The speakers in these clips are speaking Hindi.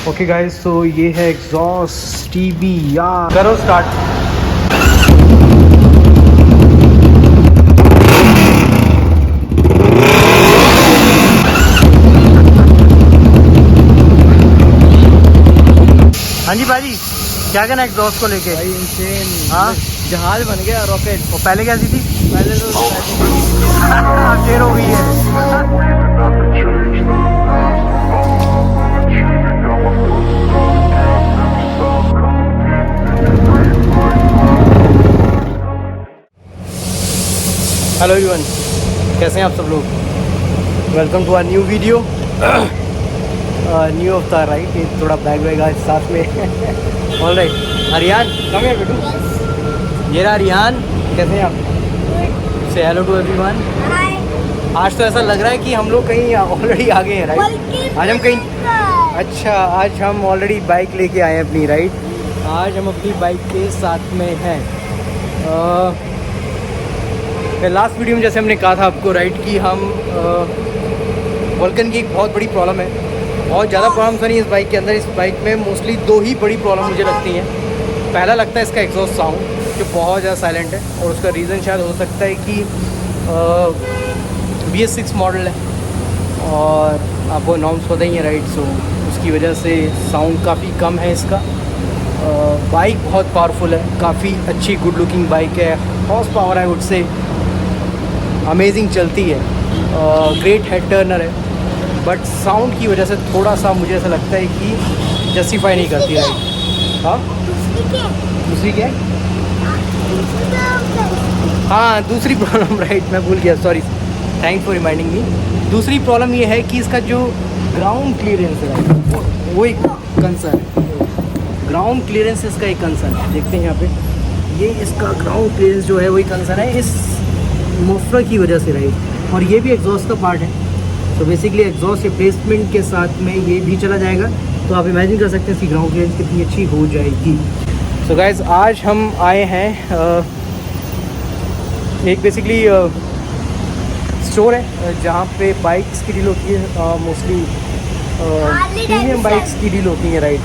ओके गाइस, तो ये है एग्जॉस्ट टीवी। यार करो स्टार्ट। हाँ जी भाजी, क्या कहना एग्जॉस्ट को लेके? भाई इंसेन। हाँ, जहाज बन गया रॉकेट। वो पहले कैसी थी? पहले तो शेर हो गई है। हेलो एवरीवन, कैसे हैं आप सब लोग? Welcome to our new video, new of the right. ये थोड़ा बैग वैग आज साथ में। ऑल राइट, अरियान कम है बेटू। ये रहा अरियान, कैसे हैं आप? से हेलो टू एवरीवन। आज तो ऐसा लग रहा है कि हम लोग कहीं ऑलरेडी आ गए हैं, राइट? आज हम कहीं, अच्छा आज हम ऑलरेडी बाइक लेके आए हैं अपनी, राइट? आज हम अपनी बाइक के साथ में हैं। लास्ट वीडियो में जैसे हमने कहा था आपको, राइट, कि हम वल्कन की एक बहुत बड़ी प्रॉब्लम है। बहुत ज़्यादा प्रॉब्लम तो नहीं इस बाइक के अंदर। इस बाइक में मोस्टली दो ही बड़ी प्रॉब्लम मुझे लगती हैं। पहला लगता है इसका एग्जॉस्ट साउंड, जो बहुत ज़्यादा साइलेंट है, और उसका रीज़न शायद हो सकता है कि BS6 मॉडल है और आपको अनाउंस पता ही है, राइट? सो उसकी वजह से साउंड काफ़ी कम है इसका। बाइक बहुत पावरफुल है, काफ़ी अच्छी गुड लुकिंग बाइक है। हॉर्स पावर है, उससे अमेजिंग चलती है, ग्रेट हेड टर्नर है, बट साउंड की वजह से थोड़ा सा मुझे ऐसा लगता है कि जस्टिफाई नहीं करती, राइट? हाँ, दूसरी क्या है? हाँ, दूसरी प्रॉब्लम, राइट, मैं भूल गया, sorry, thanks for reminding me. दूसरी प्रॉब्लम ये है कि इसका जो ग्राउंड क्लियरेंस है, वो एक कंसर्न है। ग्राउंड क्लियरेंस इसका एक कंसर्न है। देखते हैं यहाँ पे, ये इसका ग्राउंड क्लियरेंस जो है वही कंसर्न है इस मफलर की वजह से, राइट? और ये भी एग्जॉस्ट का पार्ट है। तो बेसिकली एग्जॉस्ट रिप्लेसमेंट के साथ में ये भी चला जाएगा, तो आप इमेजिन कर सकते हैं इसकी ग्राउंड क्लियरेंस कितनी अच्छी हो जाएगी। सो गाइज, आज हम आए हैं एक बेसिकली स्टोर है जहाँ पे बाइक्स की डील होती है, मोस्टली प्रीमियम बाइक्स की डील होती है, राइट?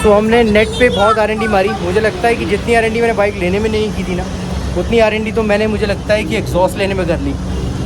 सो हमने नेट पे बहुत R&D मारी। मुझे लगता है कि जितनी R&D मैंने बाइक लेने में नहीं की थी ना, उतनी R&D तो मैंने, मुझे लगता है कि एग्जॉस्ट लेने में कर ली।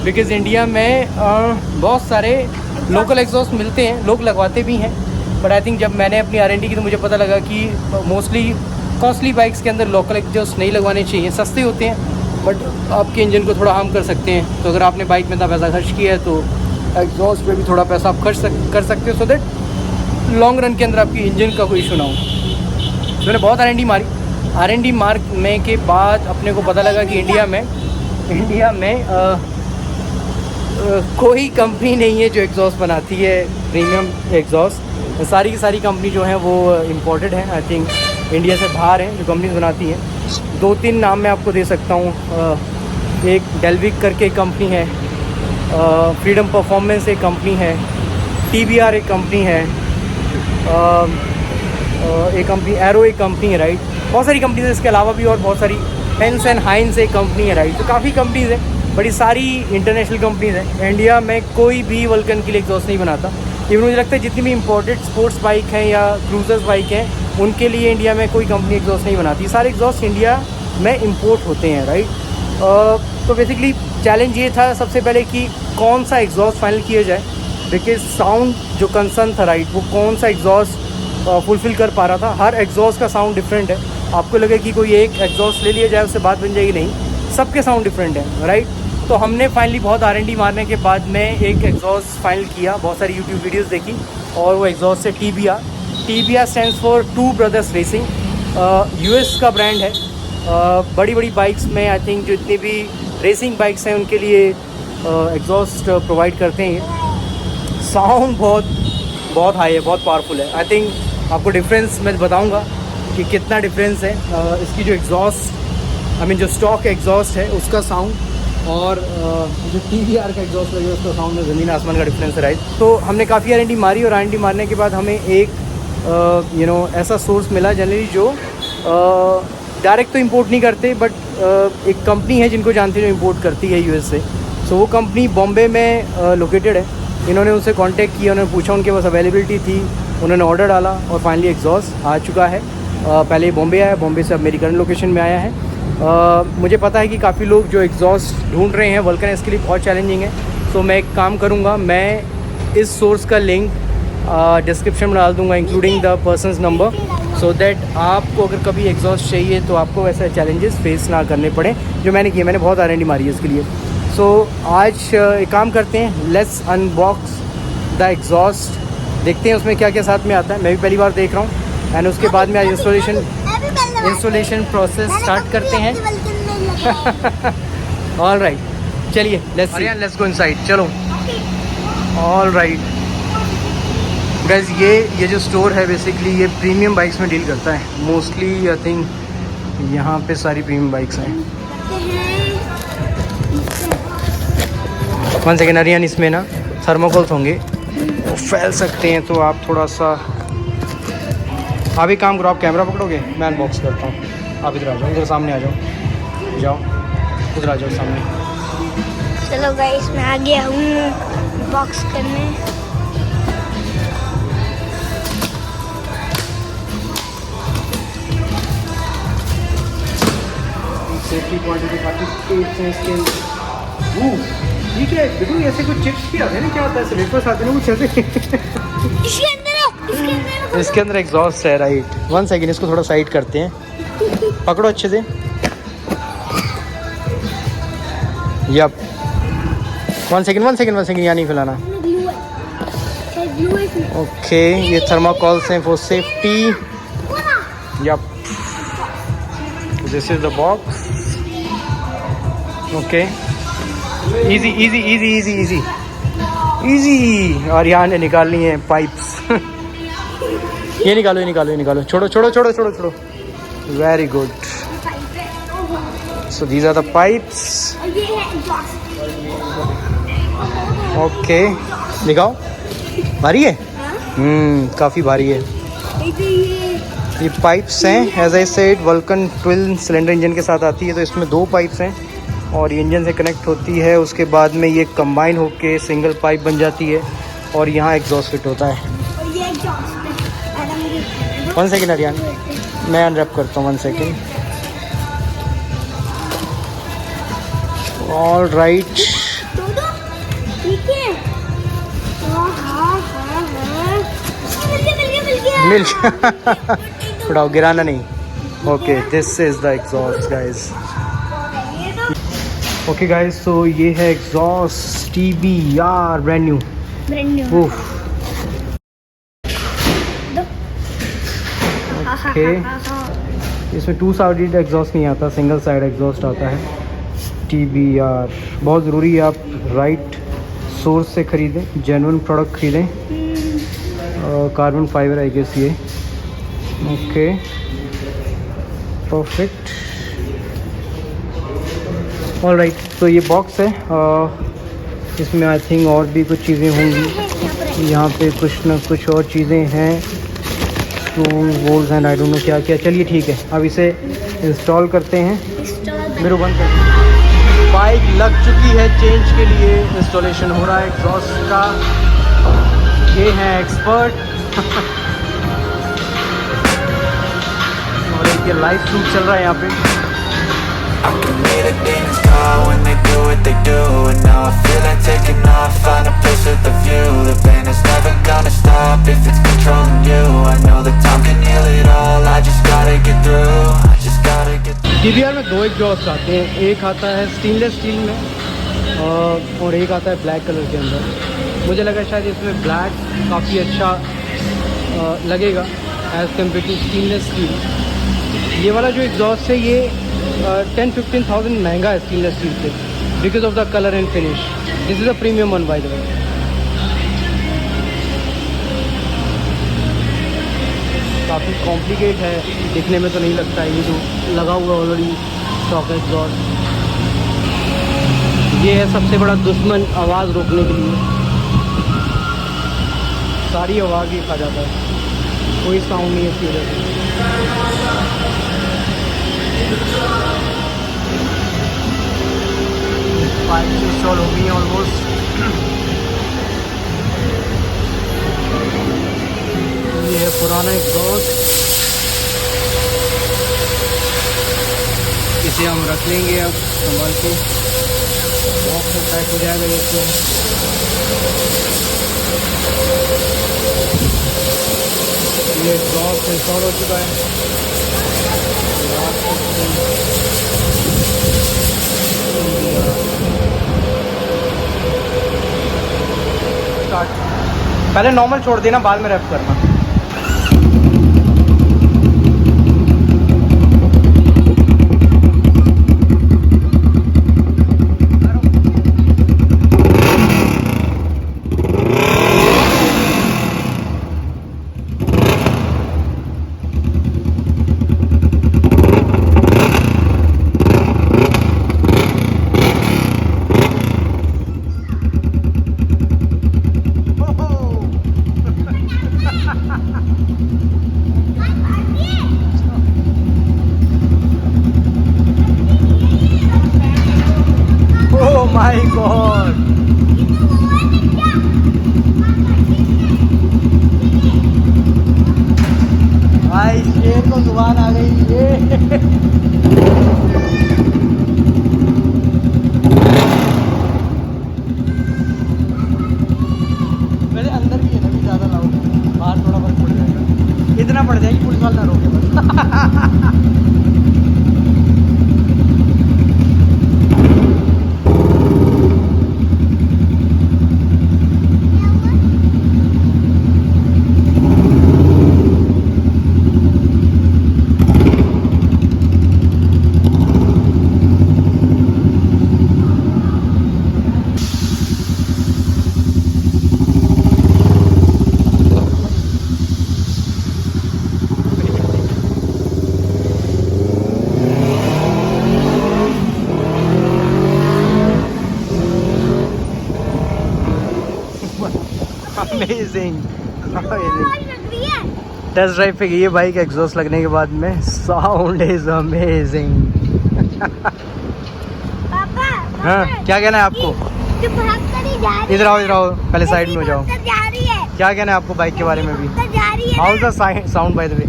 बिकॉज़ इंडिया में बहुत सारे लोकल एग्जॉस्ट मिलते हैं, लोग लगवाते भी हैं, बट आई थिंक जब मैंने अपनी R&D की तो मुझे पता लगा कि मोस्टली कॉस्टली बाइक्स के अंदर लोकल एग्जॉस्ट नहीं लगवाने चाहिए। सस्ते होते हैं बट आपके इंजन को थोड़ा हार्म कर सकते हैं। तो अगर आपने बाइक में इतना पैसा खर्च किया है तो एग्जॉस्ट पे भी थोड़ा पैसा आप खर्च कर सकते हो, सो दैट लॉन्ग रन के अंदर आपकी इंजन का कोई इशू ना हो। मैंने बहुत R&D मारी। R&D मारने के बाद अपने को पता लगा कि इंडिया में कोई कंपनी नहीं है जो एग्जॉस्ट बनाती है, प्रीमियम एग्जॉस्ट। सारी की सारी कंपनी जो हैं वो इम्पोर्टेड हैं। आई थिंक इंडिया से बाहर हैं जो कंपनीज बनाती हैं। 2-3 नाम मैं आपको दे सकता हूँ। एक डेलविक करके कंपनी है, फ्रीडम परफॉर्मेंस एक कंपनी है, TBR एक कंपनी है, एक कंपनी एरो एक कंपनी है, राइट? बहुत सारी कंपनीज है, इसके अलावा भी और बहुत सारी, हेंस एंड हाइंस एक कंपनी है, राइट? तो काफ़ी कंपनीज़ है, बड़ी सारी इंटरनेशनल कंपनीज़ हैं। इंडिया में कोई भी वल्कन के लिए एग्जॉस्ट नहीं बनाता। इवन मुझे लगता है जितनी भी इंपोर्टेड स्पोर्ट्स बाइक हैं या क्रूजर्स बाइक हैं, उनके लिए इंडिया में कोई कंपनी एग्जॉस्ट नहीं बनाती। सारे एग्जॉस्ट इंडिया में इम्पोर्ट होते हैं, राइट? तो बेसिकली चैलेंज ये था सबसे पहले कि कौन सा एग्जॉस्ट फाइनल किया जाए, बिकॉज साउंड जो कंसर्न था, राइट, वो कौन सा एग्जॉस्ट फुलफ़िल कर पा रहा था। हर एग्जॉस्ट का साउंड डिफरेंट है। आपको लगे कि कोई एक एग्जॉस्ट ले लिया जाए उससे बात बन जाएगी, नहीं, सबके साउंड डिफरेंट है, राइट? तो हमने फाइनली बहुत R&D मारने के बाद में एक एग्जॉस्ट फाइनल किया, बहुत सारी यूट्यूब वीडियोस देखी, और वो एग्जॉस्ट है TBR stands for two brothers racing. US का ब्रांड है। बड़ी बड़ी बाइक्स में आई थिंक जो इतनी भी रेसिंग बाइक्स हैं उनके लिए एग्जॉस्ट प्रोवाइड करते हैं। साउंड बहुत हाई है, बहुत पावरफुल है। आई थिंक आपको डिफरेंस मैं बताऊंगा कि कितना डिफरेंस है इसकी जो एग्जॉस्ट, आई मीन जो स्टॉक एग्जॉस्ट है उसका साउंड, और जो TBR का एग्जॉस्ट लगे उसका साउंड में ज़मीन आसमान का डिफरेंस है, राइट? तो हमने काफ़ी R&D मारी, और R&D मारने के बाद हमें एक ऐसा सोर्स मिला जनरली जो डायरेक्ट तो इंपोर्ट नहीं करते, बट एक कंपनी है जिनको जानते हैं जो इंपोर्ट करती है US से। सो वो कंपनी बॉम्बे में लोकेटेड है, इन्होंने उनसे कांटेक्ट किया, उन्होंने पूछा, उनके पास अवेलेबिलिटी थी, उन्होंने ऑर्डर डाला और फाइनली एग्जॉस्ट आ चुका है। पहले बॉम्बे आया, बॉम्बे से अब मेरी करंट लोकेशन में आया है। मुझे पता है कि काफ़ी लोग जो एग्जॉस्ट ढूंढ रहे हैं वल्कन इसके लिए बहुत चैलेंजिंग है। सो मैं एक काम करूँगा, मैं इस सोर्स का लिंक डिस्क्रिप्शन में डाल दूँगा including the persons number, so that आपको अगर कभी एग्जॉस्ट चाहिए तो आपको वैसे चैलेंजेस फेस ना करने पड़े जो मैंने किए। मैंने बहुत R&D मारी है इसके लिए। सो आज एक काम करते हैं, लेट्स अनबॉक्स द एग्जॉस्ट, देखते हैं उसमें क्या क्या साथ में आता है। मैं भी पहली बार देख रहा हूँ एंड उसके बाद में आज इंस्टॉलेशन प्रोसेस स्टार्ट करते हैं। ऑल राइट, चलिए लेट्स गो इनसाइड, चलो। ऑल राइट गाइस, ये जो स्टोर है बेसिकली ये प्रीमियम बाइक्स में डील करता है मोस्टली। आई थिंक यहाँ पे सारी प्रीमियम बाइक्स हैं। 1 सेकेंड अरियान, इसमें ना थर्मोकोल्स होंगे, वो फैल सकते हैं, तो आप थोड़ा सा आप एक काम करो, आप कैमरा पकड़ोगे, मैं अनबॉक्स करता हूँ। आप इधर आ जाओ, इधर सामने आ जाओ, जाओ उधर आ जाओ सामने। चलो गाइस, मैं आ गया हूँ बॉक्स करने। सेफ्टी क्वांटिटी काफ़ी टिप्स हैं इसके अंदर। ठीक है, देखो ऐसे कुछ चिप्स भी आते हैं ना, क्या होता है, वेफर्स आते हैं ना कुछ ऐसे। इसके अंदर एग्जॉस्ट है, राइट। 1 सेकेंड, इसको थोड़ा साइड करते हैं, पकड़ो अच्छे से। यप, 1 सेकेंड, यहाँ नहीं फैलाना। ओके, ये थर्माकोल्स हैं for safety. Yup, this is the box. Okay, easy. और यहाँ ने निकालनी है पाइप्स। ये निकालो, छोड़ो। Very good. So these are the pipes. Okay, दिखाओ, भारी है। काफ़ी भारी है। ये पाइप्स हैं, as I said Vulcan twin cylinder engine के साथ आती है, तो इसमें 2 पाइप्स हैं और ये इंजन से कनेक्ट होती है। उसके बाद में ये कंबाइन होके सिंगल पाइप बन जाती है और यहाँ एग्जॉस्ट फिट होता है। 1 सेकेंड अरियान, मैं अनरैप करता हूँ, 1 सेकेंड। ऑल राइट, मिल उठाओ, गिराना नहीं। Okay, this is the exhaust guys. Okay guys, तो ये है exhaust TBR brand new. Okay, इसमें 2 साइडेड एग्जॉस्ट नहीं आता, सिंगल साइड एग्जॉस्ट आता है। TBR बहुत ज़रूरी है, आप राइट सोर्स से ख़रीदें, जेन्युइन प्रोडक्ट ख़रीदें। कार्बन फाइबर आई गेस ये। Okay, perfect. ऑल राइट, तो ये बॉक्स है, इसमें आई थिंक और भी कुछ चीज़ें होंगी। यहाँ पे कुछ ना कुछ और चीज़ें हैं, stone walls and I don't know क्या क्या। चलिए ठीक है, अब इसे इंस्टॉल करते हैं। मेरे बंद कर, बाइक लग चुकी है चेंज के लिए, इंस्टॉलेशन हो रहा है एग्जॉस्ट का। ये है एक्सपर्ट। और एक ये लाइव शूट चल रहा है यहाँ पे। When they do what they do, and now I feel like taking off. Find a place with a view. The pain is never gonna stop if it's controlling you. I know that time can heal it all. I just gotta get through. I just gotta get through. TBR में 2 एग्जॉस्ट आते हैं, एक आता है स्टेनलेस स्टील में और एक आता है ब्लैक कलर के अंदर। मुझे लगा शायद इसमें ब्लैक काफ़ी अच्छा लगेगा as compare to stainless steel. ये वाला जो एग्जॉस्ट है ये 10-15,000 महंगा है स्टेनलेस स्टील से, because of the colour and finish. This is a premium one by the way. काफ़ी कॉम्प्लिकेट है, दिखने में तो नहीं लगता है। ये जो लगा हुआ ऑलरेडी स्टॉक एग्जॉस्ट, ये है सबसे बड़ा दुश्मन आवाज़ रोकने के लिए। सारी आवाज़ ही खा जाता है, कोई साउंड नहीं है इसकी वजह से। पाइप इंस्टॉल हो गई है ऑलमोस्ट। ये है पुराना एग्जॉस्ट, इसे हम रख लेंगे अब संभाल के, बॉक्स में पैक हो जाएगा ये तो। ये एग्जॉस्ट इंस्टॉल हो चुका है। स्टार्ट, पहले नॉर्मल छोड़ देना, बाद में रैप करना। माय गॉड, भाई शेर को जुबान आ गई ये। मेरे अंदर भी है ना, भी ज़्यादा लाओ, बाहर थोड़ा फर्क पड़ जाएगा, इतना पड़ जाएगी पुलिस वाला ना रोके बस। अमेजिंग, टेस्ट ड्राइव पे गई है बाइक, एग्जॉस्ट लगने के बाद में साउंड इज अमेजिंग। पापा, हाँ, क्या कहना है आपको? तू भाग कर ही जा रही है। इधर आओ, इधर आओ, पहले साइड में हो जाओ। भाग कर जा रही है। क्या कहना है आपको बाइक के बारे में भी? भाग कर जा रही है। How the sound bye the way?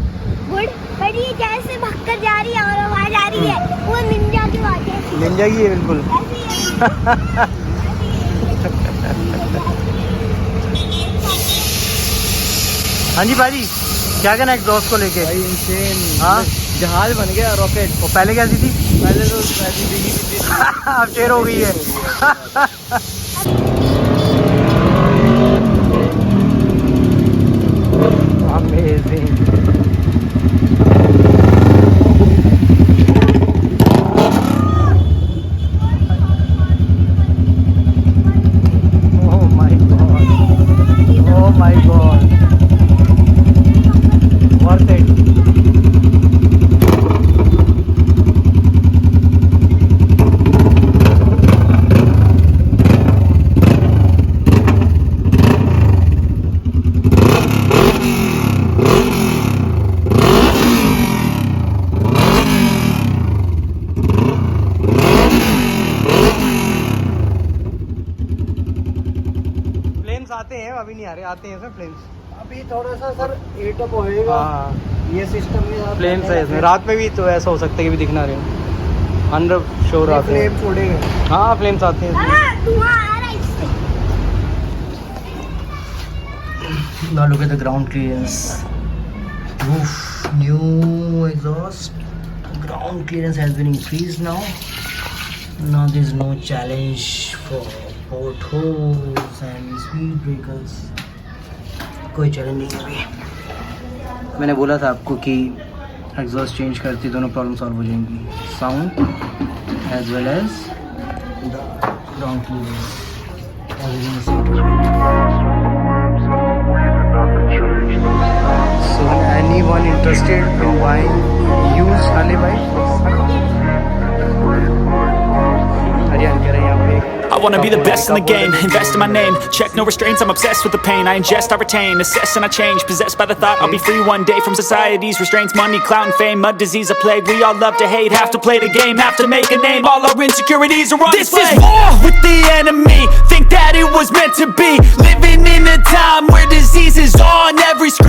Good, पर ये जैसे भाग कर जा रही है और आवाज आ रही है, वो निंजा की आवाज है। निंजा की है बिल्कुल। ऐसी है। हाँ जी भाई, क्या कहना है एग्जॉस्ट को लेके? भाई इंसेन, हाँ? जहाज बन गया रॉकेट। वो पहले कैसी थी? पहले तो ऐसी दिखी थी। अब शेर हो गई है। Amazing. Oh my God, oh my God, worth it. Flames आते हैं, अभी नहीं आ रहे, आते हैं सर फ्लेम्स। अभी थोड़ा सा सर हीटअप होएगा। हाँ, ये सिस्टम के साथ फ्लेम्स है इसमें। रात में भी तो ऐसा हो सकता है कि भी दिख ना रहे, अंडर शोर आते हैं। फ्लेम छोड़ेंगे। हाँ, फ्लेम्स आते हैं इसमें। हाँ, धुआं आ रहा है इससे। Now look at the ground clearance. Oof, new exhaust. Ground clearance has been increased now. Now there is no challenge for potholes and speed breakers. कोई चैलेंज नहीं है अभी। मैंने बोला था आपको कि एग्जॉस्ट चेंज करती दोनों प्रॉब्लम सॉल्व हो जाएंगी, sound as well as the ground clearance. So anyone interested in buying used Harley bike? Haryana कह रहे हैं यहाँ पे। I wanna be the best in the game, invest in my name. Check no restraints, I'm obsessed with the pain. I ingest, I retain, assess and I change. Possessed by the thought I'll be free one day from society's restraints. Money, clout and fame, mud, disease, a plague. We all love to hate, have to play the game, have to make a name. All our insecurities are on display. This is war with the enemy. Think that it was meant to be. Living in a time where disease is on every screen.